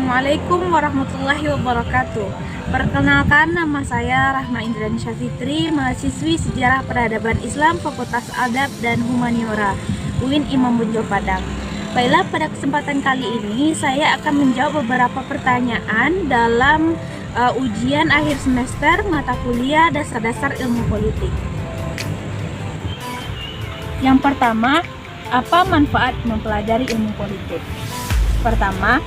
Assalamualaikum warahmatullahi wabarakatuh. Perkenalkan, nama saya Rahma Indranisha Fitri, mahasiswi Sejarah Peradaban Islam Fakultas Adab dan Humaniora UIN Imam Bonjol Padang. Baiklah, pada kesempatan kali ini saya akan menjawab beberapa pertanyaan dalam ujian akhir semester mata kuliah dasar-dasar ilmu politik. Yang pertama, apa manfaat mempelajari ilmu politik? Pertama,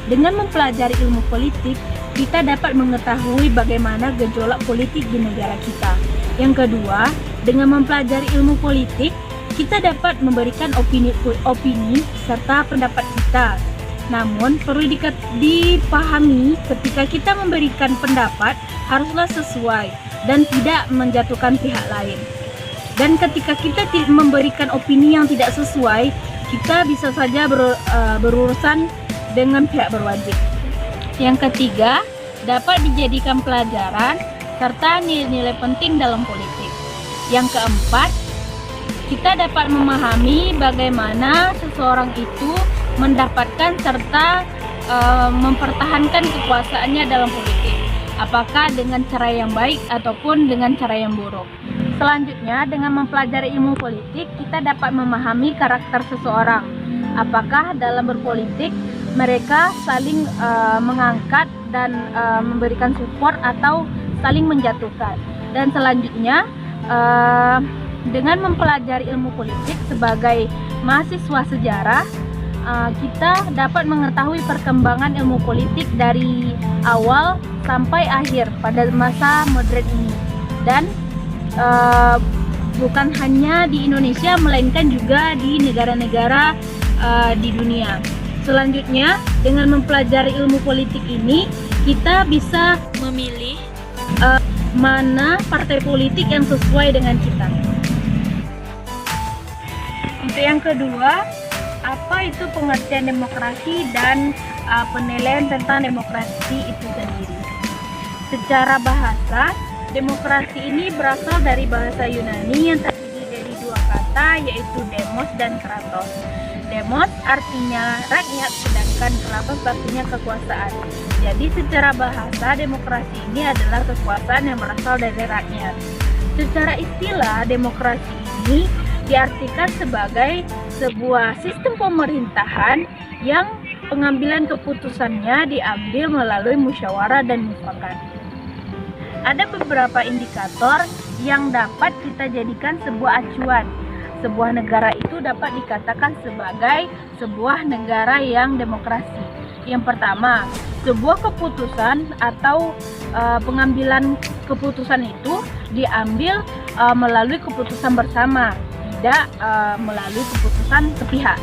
dengan mempelajari ilmu politik, kita dapat mengetahui bagaimana gejolak politik di negara kita. Yang kedua, dengan mempelajari ilmu politik, kita dapat memberikan opini serta pendapat kita. Namun, perlu dipahami ketika kita memberikan pendapat haruslah sesuai dan tidak menjatuhkan pihak lain. Dan ketika kita memberikan opini yang tidak sesuai, kita bisa saja berurusan dengan pihak berwajib. Yang ketiga, dapat dijadikan pelajaran serta nilai-nilai penting dalam politik. Yang keempat, kita dapat memahami bagaimana seseorang itu mendapatkan serta mempertahankan kekuasaannya dalam politik, apakah dengan cara yang baik ataupun dengan cara yang buruk. Selanjutnya, dengan mempelajari ilmu politik, kita dapat memahami karakter seseorang, apakah dalam berpolitik mereka saling mengangkat dan memberikan support atau saling menjatuhkan. Dan selanjutnya, dengan mempelajari ilmu politik sebagai mahasiswa sejarah, kita dapat mengetahui perkembangan ilmu politik dari awal sampai akhir pada masa modern ini. Dan bukan hanya di Indonesia, melainkan juga di negara-negara di dunia. Selanjutnya, dengan mempelajari ilmu politik ini, kita bisa memilih mana partai politik yang sesuai dengan kita. Untuk yang kedua, apa itu pengertian demokrasi dan penilaian tentang demokrasi itu sendiri. Secara bahasa, demokrasi ini berasal dari bahasa Yunani yang terdiri dari dua kata, yaitu demos dan kratos. Demos artinya rakyat, sedangkan kratos artinya kekuasaan. Jadi secara bahasa, demokrasi ini adalah kekuasaan yang berasal dari rakyat. Secara istilah, demokrasi ini diartikan sebagai sebuah sistem pemerintahan yang pengambilan keputusannya diambil melalui musyawarah dan mufakat. Ada beberapa indikator yang dapat kita jadikan sebuah acuan. Sebuah negara itu dapat dikatakan sebagai sebuah negara yang demokrasi. Yang pertama, sebuah keputusan atau pengambilan keputusan itu diambil melalui keputusan bersama, tidak melalui keputusan sepihak.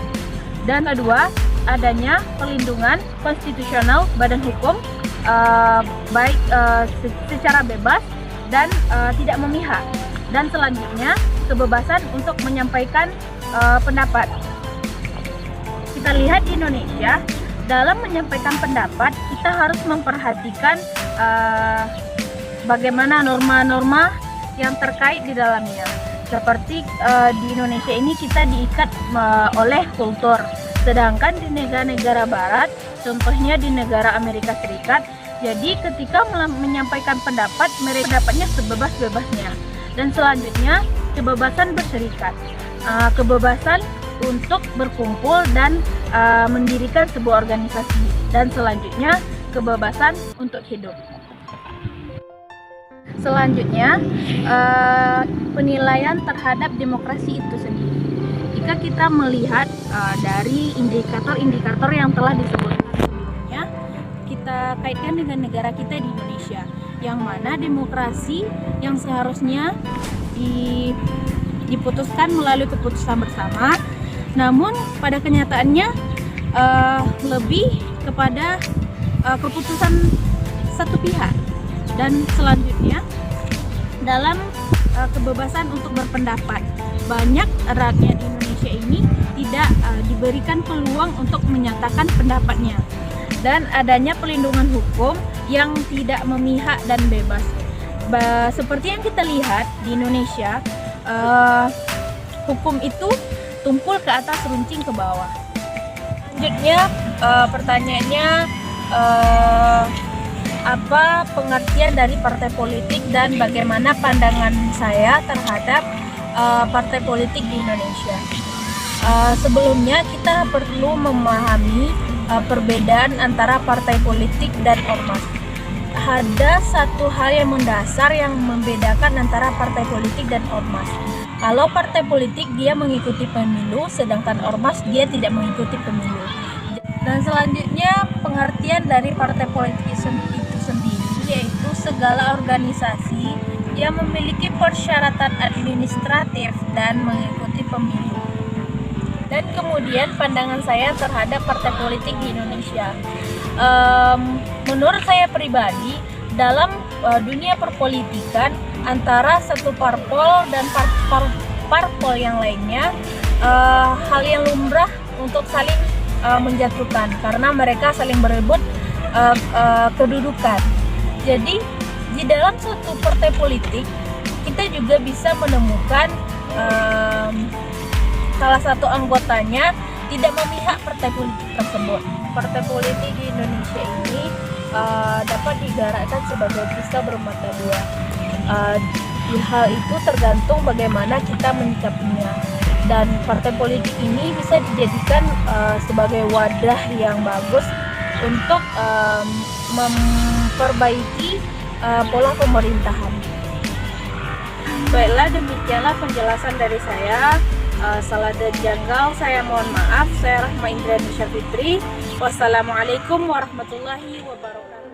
Dan kedua, adanya perlindungan konstitusional badan hukum baik secara bebas dan tidak memihak. Dan selanjutnya, kebebasan untuk menyampaikan pendapat. Kita lihat di Indonesia, dalam menyampaikan pendapat kita harus memperhatikan bagaimana norma-norma yang terkait di dalamnya. Seperti di Indonesia ini kita diikat oleh kultur, sedangkan di negara-negara barat, contohnya di negara Amerika Serikat, jadi ketika menyampaikan pendapat, mereka pendapatnya sebebas-bebasnya. Dan selanjutnya, kebebasan berserikat, kebebasan untuk berkumpul dan mendirikan sebuah organisasi. Dan selanjutnya, kebebasan untuk hidup. Selanjutnya, penilaian terhadap demokrasi itu sendiri. Jika kita melihat dari indikator-indikator yang telah disebutkan sebelumnya, kita kaitkan dengan negara kita di Indonesia, yang mana demokrasi yang seharusnya diputuskan melalui keputusan bersama, namun pada kenyataannya lebih kepada keputusan satu pihak. Dan selanjutnya, dalam kebebasan untuk berpendapat, banyak rakyat Indonesia ini tidak diberikan peluang untuk menyatakan pendapatnya. Dan adanya pelindungan hukum yang tidak memihak dan bebas. Seperti yang kita lihat di Indonesia, hukum itu tumpul ke atas, runcing ke bawah. Selanjutnya, pertanyaannya, apa pengertian dari partai politik dan bagaimana pandangan saya terhadap partai politik di Indonesia. Sebelumnya kita perlu memahami perbedaan antara partai politik dan ormas. Ada satu hal yang mendasar yang membedakan antara partai politik dan ormas. Kalau partai politik dia mengikuti pemilu, sedangkan ormas dia tidak mengikuti pemilu. Dan selanjutnya pengertian dari partai politik itu sendiri yaitu segala organisasi yang memiliki persyaratan administratif dan mengikuti pemilu. Dan kemudian pandangan saya terhadap partai politik di Indonesia. Menurut saya pribadi, dalam dunia perpolitikan antara satu parpol dan parpol yang lainnya, hal yang lumrah untuk saling menjatuhkan karena mereka saling berebut kedudukan. Jadi di dalam suatu partai politik kita juga bisa menemukan salah satu anggotanya tidak memihak partai politik tersebut. Partai politik di Indonesia ini dapat diibaratkan sebagai pisau bermata dua. Hal itu tergantung bagaimana kita menyikapinya. Dan partai politik ini bisa dijadikan sebagai wadah yang bagus untuk memperbaiki pola pemerintahan. Baiklah, demikianlah penjelasan dari saya. Salah dan janggal saya mohon maaf. Saya Rahma Indra Nisha Fitri. Wassalamualaikum warahmatullahi wabarakatuh.